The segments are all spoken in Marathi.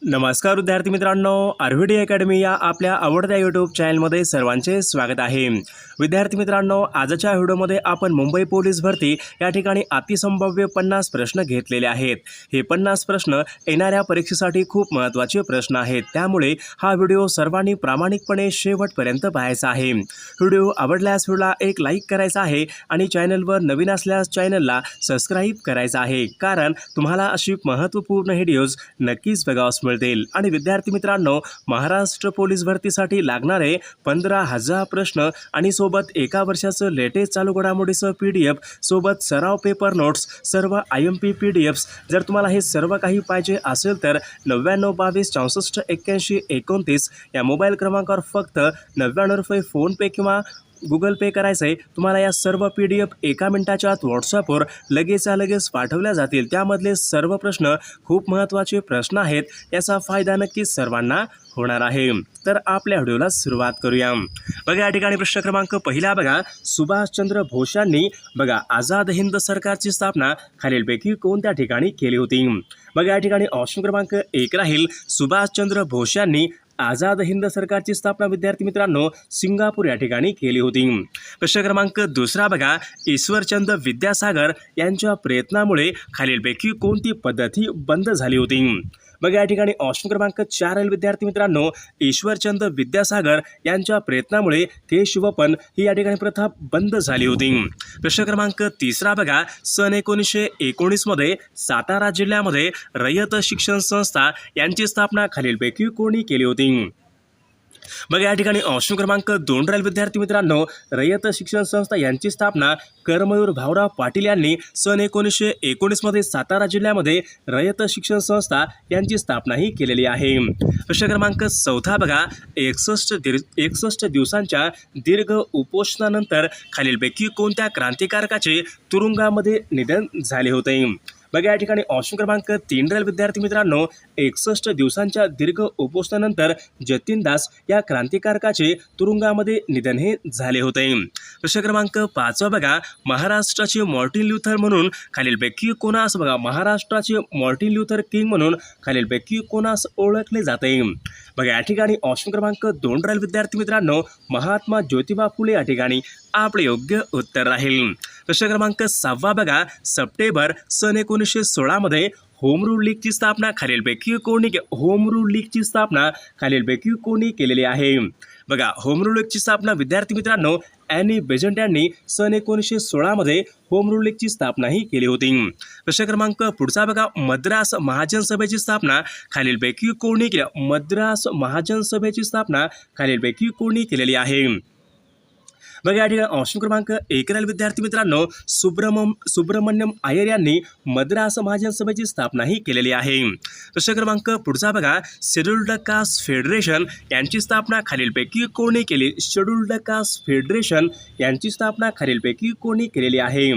नमस्कार विद्यार्थी मित्रांनो, आरव्हीडी अकॅडमी या आपल्या आवडत्या यूट्यूब चॅनलमध्ये सर्वांचे स्वागत आहे। विद्यार्थी मित्रांनो, आजच्या व्हिडिओमध्ये आपण मुंबई पोलीस भरती या ठिकाणी अतिसंभाव्य 50 प्रश्न घेतलेले आहेत। हे 50 प्रश्न येणाऱ्या परीक्षेसाठी खूप महत्त्वाचे प्रश्न आहेत, त्यामुळे हा व्हिडिओ सर्वांनी प्रामाणिकपणे शेवटपर्यंत पाहायचा आहे। व्हिडिओ आवडल्यास व्हिडिओला एक लाईक करायचा आहे आणि चॅनलवर नवीन असल्यास चॅनलला सबस्क्राईब करायचं आहे, कारण तुम्हाला अशी महत्त्वपूर्ण व्हिडिओज नक्कीच बघावयास मिळतील। आणि विद्यार्थी मित्रांनो, महाराष्ट्र पोलीस भरतीसाठी लागणारे 15,000 प्रश्न आणि सोबत एका वर्षाचं लेटेस्ट चालू घडामोडीचं PDF सोबत सराव पेपर नोट्स, सर्व IMP PDFs जर तुम्हाला हे सर्व काही पाहिजे असेल तर 9922648129 या मोबाईल क्रमांकावर फक्त 99 रुपये फोनपे किंवा Google पे करायचं आहे। तुम्हाला या सर्व PDF एका मिनिटाच्या आत WhatsAppवर लगेच पाठवल्या जातील। त्यामधले सर्व प्रश्न खूप महत्त्वाचे प्रश्न आहेत, याचा फायदा नक्कीच सर्वांना होणार आहे। तर आपल्या व्हिडिओला सुरुवात करूया। बघा या ठिकाणी प्रश्न क्रमांक पहिला बघा, सुभाषचंद्र बोस यांनी बघा आझाद हिंद सरकारची स्थापना खालीलपैकी कोणत्या ठिकाणी केली होती? बघा या ठिकाणी ऑप्शन क्रमांक 1 राहील, सुभाषचंद्र बोस यांनी आझाद हिंद सरकारची स्थापना विद्यार्थी मित्रांनो सिंगापूर या ठिकाणी केली होती। प्रश्न क्रमांक दुसरा बघा, ईश्वरचंद विद्यासागर यांच्या प्रयत्नामुळे खालीलपैकी कोणती पद्धती बंद झाली होती? बघा या ठिकाणी ऑप्शन क्रमांक 4 राहील विद्यार्थी मित्रांनो, ईश्वरचंद विद्यासागर यांच्या प्रयत्नामुळे केशवपन ही या ठिकाणी प्रथा बंद झाली होती। प्रश्न क्रमांक तिसरा बघा, सन 1919 मध्ये सातारा जिल्ह्यामध्ये रयत शिक्षण संस्था यांची स्थापना खालीलपैकी कोणी केली होती? बघा या ठिकाणी ऑप्शन क्रमांक 2 राहील विद्यार्थी मित्रांनो, रयत शिक्षण संस्था यांची स्थापना कर्मवीर भाऊराव पाटील यांनी सन 1919 मध्ये सातारा जिल्ह्यामध्ये रयत शिक्षण संस्था यांची स्थापना ही केलेली आहे। प्रश्न क्रमांक 4 बघा, 61 दिवसांच्या दीर्घ उपोषणानंतर खालीलपैकी कोणत्या क्रांतिकारकाचे तुरुंगामध्ये निधन झाले होते? बघा या ठिकाणी ऑप्शन क्रमांक 3 राहील विद्यार्थी मित्रांनो, 61 दिवसांच्या दीर्घ उपोषणानंतर जतीनदास या क्रांतिकारकाचे तुरुंगामध्ये निधन हे झाले होते। प्रश्न क्रमांक 5 बघा, महाराष्ट्राचे मार्टिन ल्यूथर म्हणून खालीलपैकी कोणास बघा महाराष्ट्राचे मार्टिन ल्यूथर किंग म्हणून खालीलपैकी कोणास ओळखले जाते? बघा या ठिकाणी ऑप्शन क्रमांक 2 राहील विद्यार्थी मित्रांनो, महात्मा ज्योतिबा फुले या ठिकाणी आपले योग्य उत्तर राहील। प्रश्न क्रमांक 6 बघा, सप्टेंबर सन 1916 मध्ये होम रूल लीगची स्थापना खालीलपैकी कोणी केलेली आहे? बघा होम रूल लीगची स्थापना विद्यार्थी मित्रांनो ॲनी बेझंट यांनी सन 1916 मध्ये होम रूल लीगची स्थापना ही केली होती। प्रश्न क्रमांक पुढचा बघा, मद्रास महाजन सभेची स्थापना खालीलपैकी कोणी केली? मद्रास महाजन सभेची स्थापना खालीलपैकी कोणी केलेली आहे? बघा या ठिकाणी ऑप्शन क्रमांक 1 राहील विद्यार्थी मित्रांनो, सुब्रमण्यम अय्यर यांनी मद्रास महाजन सभेची स्थापना ही केलेली आहे। प्रश्न क्रमांक पुढचा बघा, शेड्यूल्ड कास्ट फेडरेशन यांची स्थापना खालीलपैकी कोणी केली? शेड्यूल्ड कास्ट फेडरेशन यांची स्थापना खालीलपैकी कोणी केलेली आहे?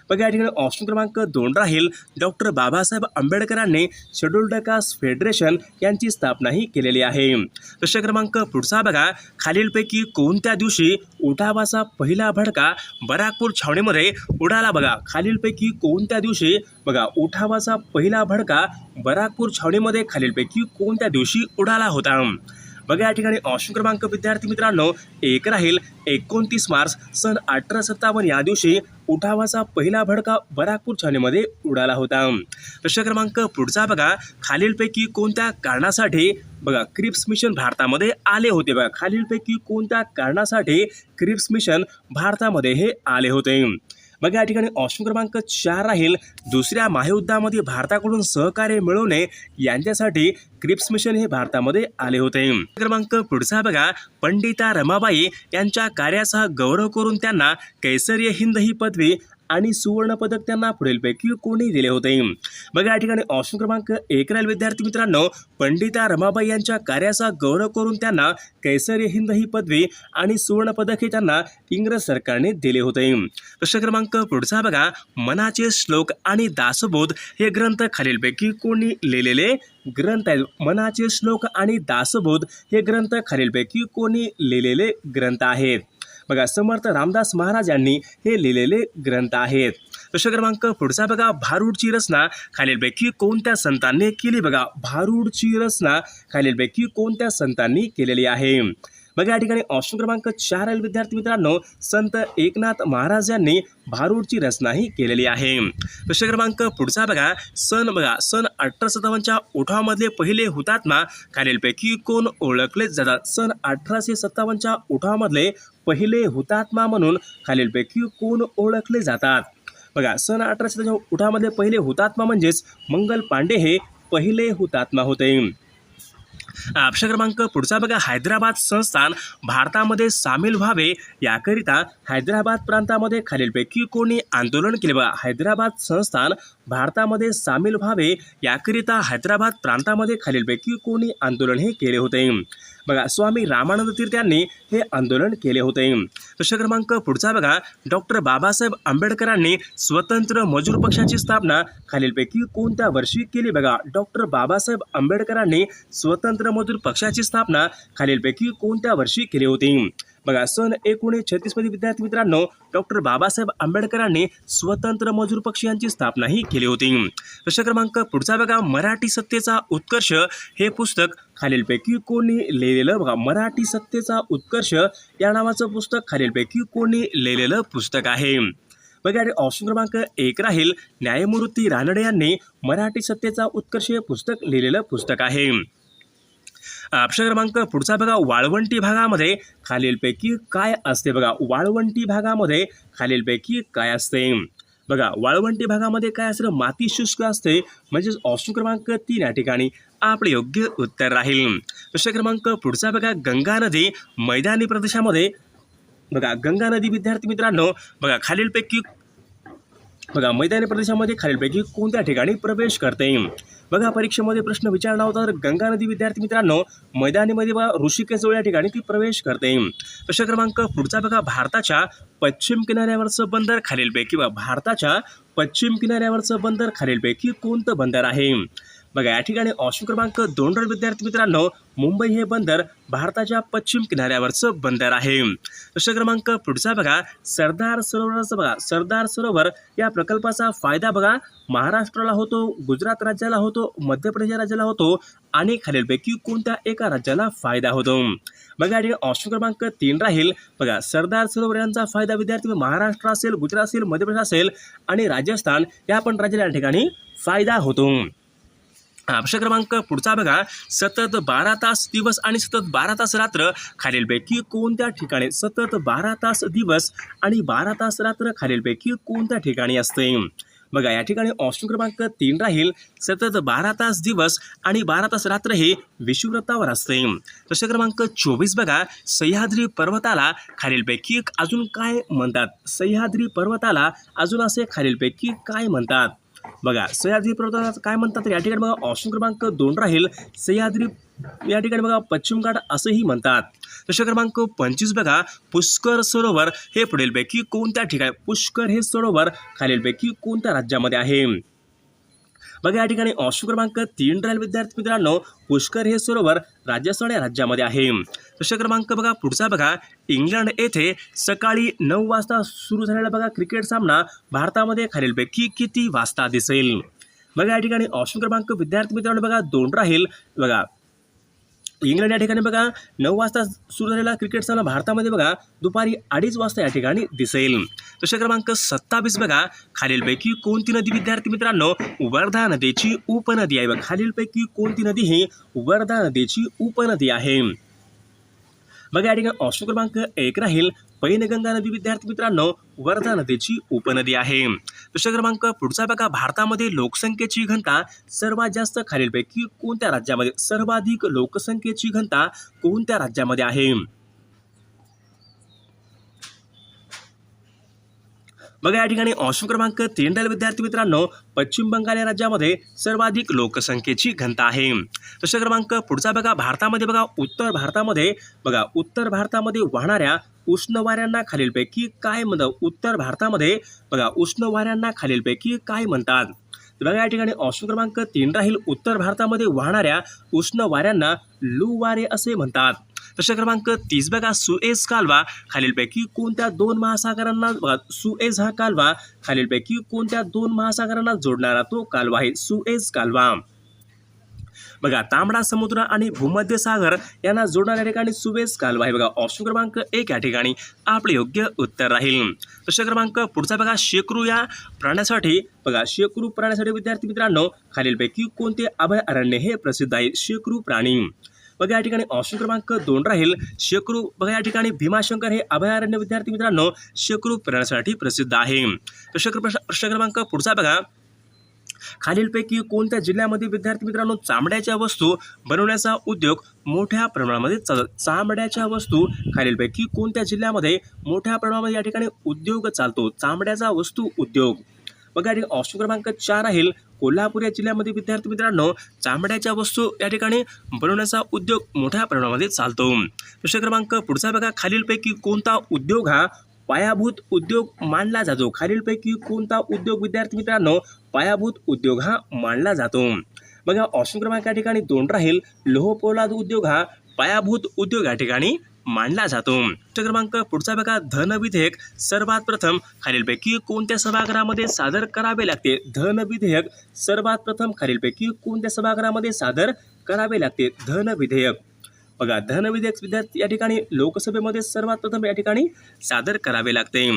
बघा या ठिकाणी ऑप्शन क्रमांक 2 राहील, डॉक्टर बाबासाहेब आंबेडकरांनी शेड्यूल्ड कास्ट फेडरेशन यांची स्थापना ही केलेली आहे। प्रश्न क्रमांक पुढचा बघा, खालीलपैकी कोणत्या दिवशी उठावाचा पहिला भडका बराकपूर छावणीमध्ये उडाला? बघा खालीलपैकी कोणत्या दिवशी बघा उठावाचा पहिला भडका बराकपूर छावणीमध्ये खालीलपैकी कोणत्या दिवशी उडाला होता? बघा या ठिकाणी ऑप्शन क्रमांक विद्यार्थी मित्रांनो 1 राहील, 29 मार्च सन 1857 या दिवशी उठावाचा पहिला भडका बराकपूर छावणीमध्ये उडाला होता। प्रश्न क्रमांक पुढचा बघा, खालीलपैकी कोणत्या कारणासाठी बघा क्रिप्स मिशन भारतामध्ये आले होते? बघा खालीलपैकी कोणत्या कारणासाठी क्रिप्स मिशन भारतामध्ये हे आले होते? बघा या ठिकाणी ऑप्शन क्रमांक 4 राहील, दुसऱ्या महायुद्धामध्ये भारताकडून सहकार्य मिळवणे यांच्यासाठी क्रिप्स मिशन हे भारतामध्ये आले होते। क्रमांक पुढचा बघा, पंडिता रमाबाई यांच्या कार्याचा गौरव करून त्यांना कैसर्य हिंद ही पदवी आणि सुवर्ण पदक त्यांना पुढीलपैकी कोणी दिले होते? बघा या ठिकाणी ऑप्शन क्रमांक 1 राहील विद्यार्थी मित्रांनो, पंडिता रमाबाई यांच्या कार्याचा गौरव करून त्यांना कैसर्य हिंद ही पदवी आणि सुवर्ण पदक हे त्यांना इंग्रज सरकारने दिले होते। प्रश्न क्रमांक पुढचा बघा, मनाचे श्लोक आणि दासबोध हे ग्रंथ खालीलपैकी कोणी लिहिलेले ग्रंथ आहेत? मनाचे श्लोक आणि दासबोध हे ग्रंथ खालीलपैकी कोणी लिहिलेले ग्रंथ आहेत? बघा समर्थ रामदास महाराज यांनी हे लिहिलेले ग्रंथ आहेत। प्रश्न क्रमांक पुढचा बघा, भारूडची रचना खालीलपैकी कोणत्या संतांनी केली? बघा, भारूडची रचना खालीलपैकी कोणत्या संतांनी केलेली आहे? बघा या ठिकाणी ऑप्शन क्रमांक 4 आहे विद्यार्थी मित्रांनो, संत एकनाथ महाराज यांनी भारूडची रचना ही केलेली आहे. प्रश्न क्रमांक पुढचा बघा, सन 1857च्या उठावामधले पहिले हुतात्मा खालीलपैकी कोण ओळखले जातात? सन 1857च्या उठावामधले पहिले हुतात्मा म्हणून खालीलपैकी कोण ओळखले जातात? बघा, सन 1857च्या उठावामधले पहिले हुतात्मा म्हणजेच मंगल पांडे हे पहिले हुतात्मा होते. प्रश्न क्रमांक पुढचा बघा, हैदराबाद संस्थान भारतामध्ये सामील व्हावे याकरिता हैदराबाद प्रांतामध्ये खालीलपैकी कोणी आंदोलन केले? बघा, हैदराबाद संस्थान भारतामध्ये सामील व्हावे याकरिता हैदराबाद प्रांतामध्ये खालीलपैकी कोणी आंदोलन हे केले होते? बघा, स्वामी रामानंद तीर्थ यांनी हे आंदोलन केले होते. प्रश्न क्रमांक पुढचा बघा, डॉक्टर बाबासाहेब आंबेडकरांनी स्वतंत्र मजूर पक्षाची स्थापना खालीलपैकी कोणत्या वर्षी केली? बघा, डॉक्टर बाबासाहेब आंबेडकरांनी स्वतंत्र मजूर पक्षाची स्थापना खालीलपैकी कोणत्या वर्षी केली होती? बघा, सन 1936 मध्ये विद्यार्थी मित्रांनो डॉक्टर बाबासाहेब आंबेडकरांनी स्वतंत्र मजूर पक्ष यांची स्थापना ही केली होती. प्रश्न क्रमांक पुढचा बघा, मराठी सत्तेचा उत्कर्ष हे पुस्तक खालीलपैकी कोणी लिहिलेलं? बघा, मराठी सत्तेचा उत्कर्ष या नावाचं पुस्तक खालीलपैकी कोणी लिहिलेलं पुस्तक आहे? बघा, ऑप्शन क्रमांक 1 राहील, न्यायमूर्ती रानडे यांनी मराठी सत्तेचा उत्कर्ष हे पुस्तक लिहिलेलं पुस्तक आहे. प्रश्न क्रमांक पुढचा बघा, वाळवंटी भागामध्ये खालीलपैकी काय असते? बघा, वाळवंटी भागामध्ये खालीलपैकी काय असते? बघा, वाळवंटी भागामध्ये काय असतं? माती शुष्क असते, म्हणजेच ऑप्शन क्रमांक 3 या ठिकाणी आपले योग्य उत्तर राहील. प्रश्न क्रमांक पुढचा बघा, गंगा नदी मैदानी प्रदेशामध्ये बघा, गंगा नदी विद्यार्थी मित्रांनो बघा खालीलपैकी बघा मैदानी प्रदेशामध्ये खालीलपैकी कोणत्या ठिकाणी प्रवेश करते? बघा, परीक्षेमध्ये प्रश्न विचारला होता तर गंगा नदी विद्यार्थी मित्रांनो मैदानीमध्ये बघा ऋषिकेश या ठिकाणी ती प्रवेश करते. प्रश्न क्रमांक पुढचा बघा, भारताच्या पश्चिम किनाऱ्यावरचं बंदर खालीलपैकी भारताच्या पश्चिम किनाऱ्यावरचं बंदर खालीलपैकी कोणतं बंदर आहे? बघा, या ठिकाणी ऑप्शन क्रमांक 2 विद्यार्थी मित्रांनो मुंबई हे बंदर भारताच्या पश्चिम किनाऱ्यावरचं बंदर आहे. प्रश्न क्रमांक पुढचा बघा, सरदार सरोवराचा बघा, सरदार सरोवर या प्रकल्पाचा फायदा बघा महाराष्ट्राला होतो, गुजरात राज्याला होतो, मध्य प्रदेश राज्याला होतो आणि खालीलपैकी कोणत्या एका राज्याला फायदा होतो? बघा, या ठिकाणी ऑप्शन क्रमांक 3 राहील. बघा, सरदार सरोवर यांचा फायदा विद्यार्थी महाराष्ट्र असेल, गुजरात असेल, मध्य प्रदेश असेल आणि राजस्थान या पण राज्याला या ठिकाणी फायदा होतो. प्रश्न क्रमांक पुढचा बघा, सतत 12 तास दिवस आणि सतत 12 तास रात्र खालीलपैकी कोणत्या ठिकाणी? सतत 12 तास दिवस आणि 12 तास रात्र खालीलपैकी कोणत्या ठिकाणी असते? बघा, या ठिकाणी ऑप्शन क्रमांक 3 राहील, सतत 12 तास दिवस आणि 12 तास रात्र हे विषुववृत्तावर असते. प्रश्न क्रमांक 24 बघा, सह्याद्री पर्वताला खालीलपैकी अजून काय म्हणतात? सह्याद्री पर्वताला अजून असे खालीलपैकी काय म्हणतात? बघा, सह्याद्री पर्वताला काय म्हणतात? तर या ठिकाणी बघा ऑप्शन क्रमांक 2 राहील, सह्याद्री या ठिकाणी बघा पश्चिम घाट असंही म्हणतात. प्रश्न क्रमांक 25 बघा, पुष्कर सरोवर हे पुढीलपैकी कोणत्या ठिकाणी? पुष्कर हे सरोवर खालीलपैकी कोणत्या राज्यामध्ये आहे? बघा, या ठिकाणी ऑप्शन क्रमांक 3 राहील विद्यार्थी मित्रांनो, पुष्कर हे सरोवर राजस्थान या राज्यामध्ये आहे. प्रश्न क्रमांक बघा पुढचा बघा, इंग्लंड येथे सकाळी 9 वाजता सुरू झालेला बघा क्रिकेट सामना भारतामध्ये खालीलपैकी किती वाजता दिसेल? बघा, या ठिकाणी ऑप्शन क्रमांक विद्यार्थी मित्रांनो बघा 2 राहील. बघा, इंग्लंड या ठिकाणी बघा 9 वाजता सुरू झालेला क्रिकेट सामना भारतामध्ये बघा दुपारी 2:30 वाजता या ठिकाणी दिसेल. प्रश्न क्रमांक 27 बघा, खालीलपैकी कोणती नदी विद्यार्थी मित्रांनो वर्धा नदीची उपनदी आहे? बघा, खालीलपैकी कोणती नदी ही वर्धा नदीची उपनदी आहे? बघा, या ठिकाणी ऑप्शन क्रमांक 1 राहील, पैनगंगा नदी विद्यार्थी मित्रांनो वर्धा नदीची उपनदी आहे. प्रश्न क्रमांक पुढचा बघा, भारतामध्ये लोकसंख्येची घनता सर्वात जास्त खालीलपैकी कोणत्या राज्यामध्ये? सर्वाधिक लोकसंख्येची घनता कोणत्या राज्यामध्ये आहे? बघा, या ठिकाणी ऑप्शन क्रमांक 3 राहील विद्यार्थी मित्रांनो, पश्चिम बंगाल या राज्यामध्ये सर्वाधिक लोकसंख्येची घनता आहे. प्रश्न क्रमांक पुढचा बघा, भारतामध्ये बघा उत्तर भारतामध्ये वाहणाऱ्या उष्ण वाऱ्यांना खालीलपैकी काय म्हणतात? उत्तर भारतामध्ये बघा उष्ण वाऱ्यांना खालीलपैकी काय म्हणतात? बघा, या ठिकाणी ऑप्शन क्रमांक 3 राहील, उत्तर भारतामध्ये वाहणाऱ्या उष्ण वाऱ्यांना लू वारे असे म्हणतात. प्रश्न क्रमांक 30 बघा, सुएझ कालवा खालीलपैकी कोणत्या दोन महासागरांना सुएझ हा कालवा खालीलपैकी कोणत्या दोन महासागरांना जोडणारा तो कालवा आहे सुएझ कालवा. बघा, तांबडा समुद्र आणि भूमध्य सागर यांना जोडणाऱ्या ठिकाणी सुएझ कालवा आहे. बघा, ऑप्शन क्रमांक 1 या ठिकाणी आपले योग्य उत्तर राहील. प्रश्न क्रमांक पुढचा बघा, शेकरू या प्राण्यासाठी शेकरू प्राण्यासाठी विद्यार्थी मित्रांनो खालीलपैकी कोणते अभयारण्य हे प्रसिद्ध आहे शेकरू प्राणी. बघा, या ठिकाणी ऑप्शन क्रमांक 2 राहील शेकरू. बघा, या ठिकाणी भीमाशंकर हे अभयारण्य विद्यार्थी मित्रांनो शेकरू प्राण्यासाठी प्रसिद्ध आहे. प्रश्न क्रमांक पुढचा बघा, खालीलपैकी कोणत्या जिल्ह्यामध्ये विद्यार्थी मित्रांनो चामड्याच्या वस्तू बनवण्याचा उद्योग मोठ्या प्रमाणामध्ये चालतो. चामड्याच्या वस्तू खालीलपैकी कोणत्या जिल्ह्यामध्ये मोठ्या प्रमाणामध्ये या ठिकाणी उद्योग चालतो चामड्याचा वस्तू उद्योग. बघा, ऑप्शन क्रमांक 4 राहील कोल्हापूर या जिल्ह्यामध्ये विद्यार्थी मित्रांनो चामड्याच्या वस्तू या ठिकाणी बनवण्याचा उद्योग मोठ्या प्रमाणामध्ये चालतो. प्रश्न क्रमांक पुढचा बघा, खालीलपैकी कोणता उद्योग हा पायाभूत उद्योग मानला जातो. खालीलपैकी कोणता उद्योग विद्यार्थी मित्रांनो पायाभूत उद्योग हा मानला जातो. बघा, ऑप्शन क्रमांक या ठिकाणी 2 राहील लोहपोलाद उद्योग हा पायाभूत उद्योग या ठिकाणी मानला जातो. प्रश्न क्रमांक पुढचा बघा, धन विधेयक सर्वात प्रथम खालीलपैकी कोणत्या सभागृहामध्ये सादर करावे लागते. धन विधेयक सर्वात प्रथम खालीलपैकी कोणत्या सभागृहामध्ये सादर करावे लागते धन विधेयक. बघा, धन विधेयक विद्यार्थी या ठिकाणी लोकसभेमध्ये सर्वात प्रथम या ठिकाणी सादर करावे लागते.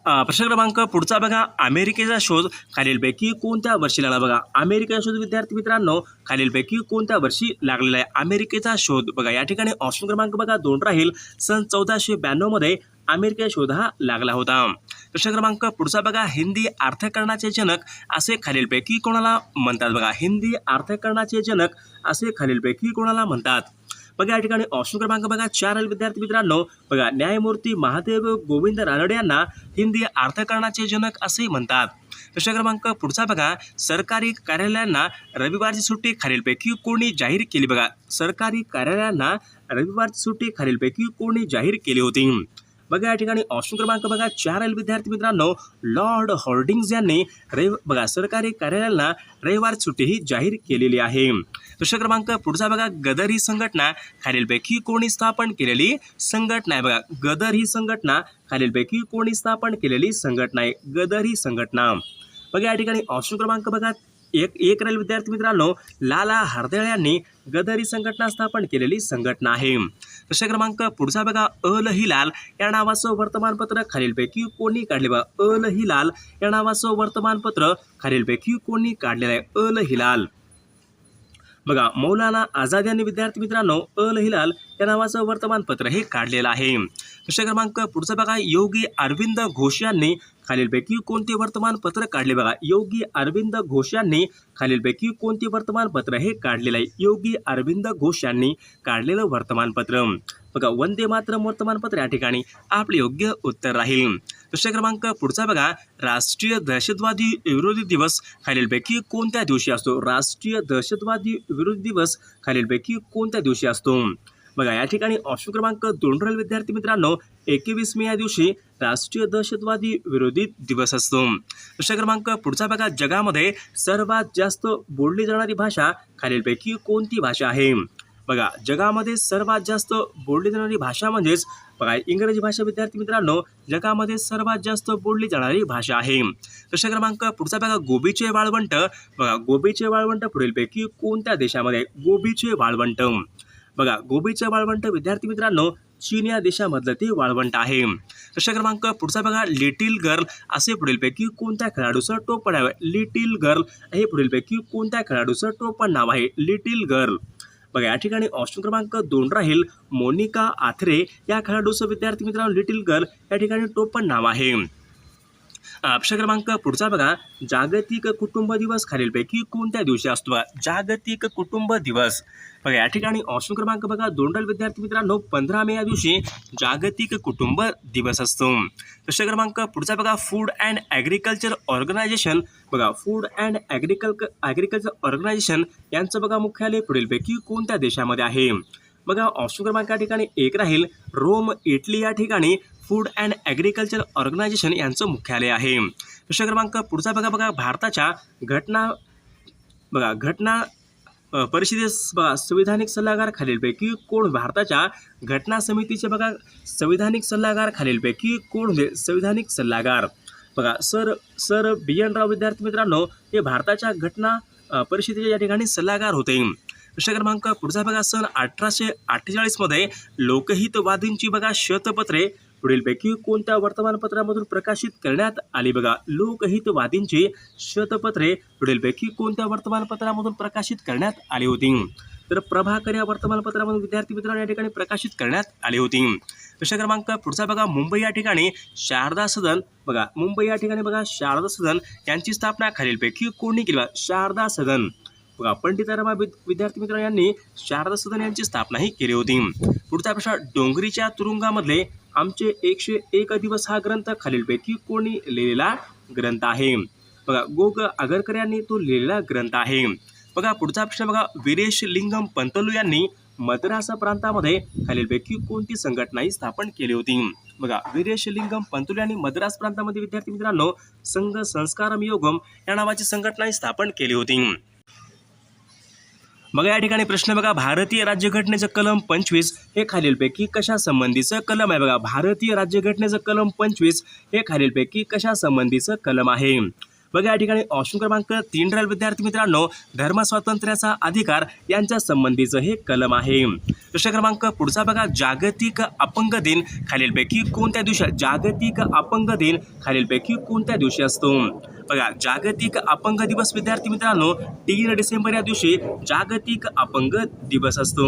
प्रश्न क्रमांक पुढचा बघा, अमेरिकेचा शोध खालीलपैकी कोणत्या वर्षी लागला. बघा, अमेरिकेचा शोध विद्यार्थी मित्रांनो खालीलपैकी कोणत्या वर्षी लागलेला आहे अमेरिकेचा शोध. बघा, या ठिकाणी ऑप्शन क्रमांक बघा 2 राहील सन 1492 मध्ये अमेरिकेचा शोध हा लागला होता. प्रश्न क्रमांक पुढचा बघा, हिंदी अर्थकरणाचे जनक असे खालीलपैकी कोणाला म्हणतात. बघा, हिंदी अर्थकरणाचे जनक असे खालीलपैकी कोणाला म्हणतात. बघा, या ठिकाणी ऑप्शन क्रमांक बघा 4 विद्यार्थी मित्रांनो बघा, न्यायमूर्ती महादेव गोविंद रानडे यांना हिंदी अर्थकरणाचे जनक असे म्हणतात. प्रश्न क्रमांक पुढचा बघा, सरकारी कार्यालयांना रविवारची सुट्टी खालीलपैकी कोणी जाहीर केली. बघा, सरकारी कार्यालयांना रविवारची सुट्टी खालीलपैकी कोणी जाहीर केली होती. बघा, या ठिकाणी ऑप्शन क्रमांक बघा 4 विद्यार्थी मित्रांनो लॉर्ड हॉर्डिंग्ज यांनी बघा सरकारी कार्यालयांना रविवार सुट्टी ही जाहीर केलेली आहे. प्रश्न क्रमांक पुढचा बघा, गदर ही संघटना खालीलपैकी कोणी स्थापन केलेली संघटना आहे. बघा, गदर ही संघटना खालीलपैकी कोणी स्थापन केलेली संघटना आहे गदर ही संघटना. बघा, या ठिकाणी ऑप्शन क्रमांक बघा एक राहील विद्यार्थी मित्रांनो लाला हरदळ यांनी गदर ही संघटना स्थापन केलेली संघटना आहे. प्रश्न क्रमांक पुढचा बघा, अल हिलाल या नावाचं वर्तमानपत्र खालीलपैकी कोणी काढले. बघा, अल हिलाल या नावाचं वर्तमानपत्र खालीलपैकी कोणी काढलेलं आहे अल हिलाल. बघा, मौलाना आझाद यांनी विद्यार्थी मित्रांनो अल हिलाल या नावाचं वर्तमानपत्र हे काढलेलं आहे. प्रश्न क्रमांक पुढचा बघा, योगी अरविंद घोष यांनी खालीलपैकी कोणते वर्तमानपत्र काढले. बघा, योगी अरविंद घोष यांनी खालीलपैकी कोणते वर्तमानपत्र हे काढलेलं आहे योगी अरविंद घोष यांनी काढलेलं वर्तमानपत्र. बघा, वंदे मातरम वर्तमानपत्र या ठिकाणी आपले योग्य उत्तर राहील. प्रश्न क्रमांक पुढचा बघा, राष्ट्रीय दहशतवादी विरोधी दिवस खालीलपैकी कोणत्या दिवशी असतो. राष्ट्रीय दहशतवादी विरोधी दिवस खालीलपैकी कोणत्या दिवशी असतो. बघा, या ठिकाणी ऑप्शन क्रमांक 2 राहील विद्यार्थी मित्रांनो 21 मे या दिवशी राष्ट्रीय दहशतवादी विरोधी दिवस असतो. प्रश्न क्रमांक पुढचा बघा, जगामध्ये सर्वात जास्त बोलली जाणारी भाषा खालीलपैकी कोणती भाषा आहे. बघा, जगामध्ये सर्वात जास्त बोलली जाणारी भाषा म्हणजेच बघा इंग्रजी भाषा विद्यार्थी मित्रांनो जगामध्ये सर्वात जास्त बोलली जाणारी भाषा आहे. प्रश्न क्रमांक पुढचा बघा, गोबीचे वाळवंट. बघा, गोबीचे वाळवंट पुढीलपैकी कोणत्या देशामध्ये गोबीचे वाळवंट. बघा, गोबीचे वाळवंट विद्यार्थी मित्रांनो चीन या देशामधलं ते वाळवंट आहे. प्रश्न क्रमांक पुढचा बघा, लिटिल गर्ल असे पुढीलपैकी कोणत्या खेळाडूचं टोपण नाव आहे. लिटिल गर्ल हे पुढीलपैकी कोणत्या खेळाडूचं टोपण नाव आहे लिटिल गर्ल. बघा, या ठिकाणी ऑप्शन क्रमांक 2 राहील मोनिका आथरे या खेळाडूचं विद्यार्थी मित्रांनो लिटिल गर्ल या ठिकाणी टोपण नाव आहे. प्रश्न क्रमांक पुढचा बघा, जागतिक कुटुंब दिवस खालीलपैकी कोणत्या दिवशी असतो. जागतिक कुटुंब दिवस. बघा, या ठिकाणी ऑप्शन क्रमांक बघा 2 विद्यार्थी मित्रांनो 15 मे या दिवशी जागतिक कुटुंब दिवस असतो. प्रश्न क्रमांक पुढचा बघा, फूड अँड ॲग्रिकल्चर ऑर्गनायझेशन. बघा, फूड अँड ॲग्रिकल्चर ऑर्गनायझेशन यांचं बघा मुख्यालय पुढीलपैकी कोणत्या देशामध्ये आहे. बघा, ऑप्शन क्रमांक या ठिकाणी 1 राहील रोम इटली या ठिकाणी फूड अँड ॲग्रिकल्चर ऑर्गनायझेशन यांचं मुख्यालय आहे. प्रश्न क्रमांक पुढचा बघा, भारताच्या परिषदेस बघा संविधानिक सल्लागार खालीलपैकी कोण? भारताच्या घटना समितीचे बघा संविधानिक सल्लागार खालीलपैकी कोण होते? संविधानिक सल्लागार बघा सर सर बी एन राव. विद्यार्थी मित्रांनो, हे भारताच्या घटना परिषदेचे या ठिकाणी सल्लागार होते. प्रश्न क्रमांक पुढचा बघा, सन 1848 मध्ये लोकहितवादींची बघा शतपत्रे पुढीलपैकी कोणत्या वर्तमानपत्रामधून प्रकाशित करण्यात आली? बघा लोकहितवादींची शतपत्रे पुढीलपैकी कोणत्या वर्तमानपत्रामधून प्रकाशित करण्यात आली होती? तर प्रभाकर या वर्तमानपत्रामधून विद्यार्थी मित्रांनो या ठिकाणी प्रकाशित करण्यात आली होती. प्रश्न क्रमांक पुढचा बघा, मुंबई या ठिकाणी शारदा सदन बघा मुंबई या ठिकाणी बघा शारदा सदन यांची स्थापना खालीलपैकी कोणी केली? शारदा सदन बघा पंडित रमा विद्यार्थी मित्रांनो यांनी शारदा सदन यांची स्थापना ही केली होती. पुढचा प्रश्न, डोंगरीच्या तुरुंगामधले आमचे 101 दिवस हा ग्रंथ खालीलपैकी कोणी लिहिलेला ग्रंथ आहे? बघा गोग आगरकर यांनी तो लिहिलेला ग्रंथ आहे. बघा पुढचा प्रश्न बघा, वीरेश लिंगम पंतलू यांनी मद्रास प्रांतामध्ये खालीलपैकी कोणती संघटना ही स्थापन केली होती? बघा वीरेश लिंगम पंतलू यांनी मद्रास प्रांतामध्ये विद्यार्थी मित्रांनो संघ संस्कारम योगम या नावाची संघटना ही स्थापन केली होती. बघा या ठिकाणी प्रश्न बघा, भारतीय राज्यघटनेचं कलम 25 हे खालीलपैकी कशा संबंधीचं कलम आहे? बघा भारतीय राज्यघटनेचं कलम 25 हे खालीलपैकी कशा संबंधीचं कलम आहे? बघा या ठिकाणी ऑप्शन क्रमांक 3 राहील विद्यार्थी मित्रांनो, धर्मस्वातंत्र्याचा अधिकार यांच्या संबंधीचं हे कलम आहे. प्रश्न क्रमांक पुढचा बघा, जागतिक अपंग दिन खालीलपैकी कोणत्या दिवशी? जागतिक अपंग दिन खालीलपैकी कोणत्या दिवशी असतो? बघा जागतिक अपंग दिवस विद्यार्थी मित्रांनो 3 डिसेंबर या दिवशी जागतिक अपंग दिवस असतो.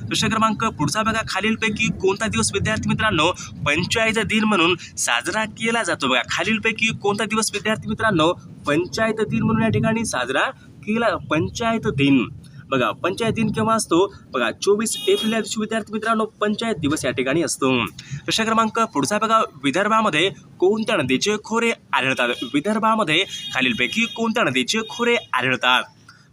प्रश्न क्रमांक पुढचा बघा, खालीलपैकी कोणता दिवस विद्यार्थी मित्रांनो पंचायत दिन म्हणून साजरा केला जातो? बघा खालीलपैकी कोणता दिवस विद्यार्थी मित्रांनो पंचायत दिन म्हणून या ठिकाणी साजरा केला? पंचायत दिन बघा पंचायत दिन केव्हा असतो? बघा 24 एप्रिल या दिवशी विद्यार्थी मित्रांनो पंचायत दिवस या ठिकाणी असतो. प्रश्न क्रमांक पुढचा बघा, विदर्भामध्ये कोणत्या नदीचे खोरे आढळतात? विदर्भामध्ये खालीलपैकी कोणत्या नदीचे खोरे आढळतात?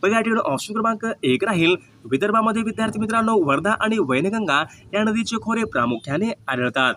बघा या ठिकाणी ऑप्शन क्रमांक 1 राहील, विदर्भामध्ये विद्यार्थी मित्रांनो वर्धा आणि वैनगंगा या नदीचे खोरे प्रामुख्याने आढळतात.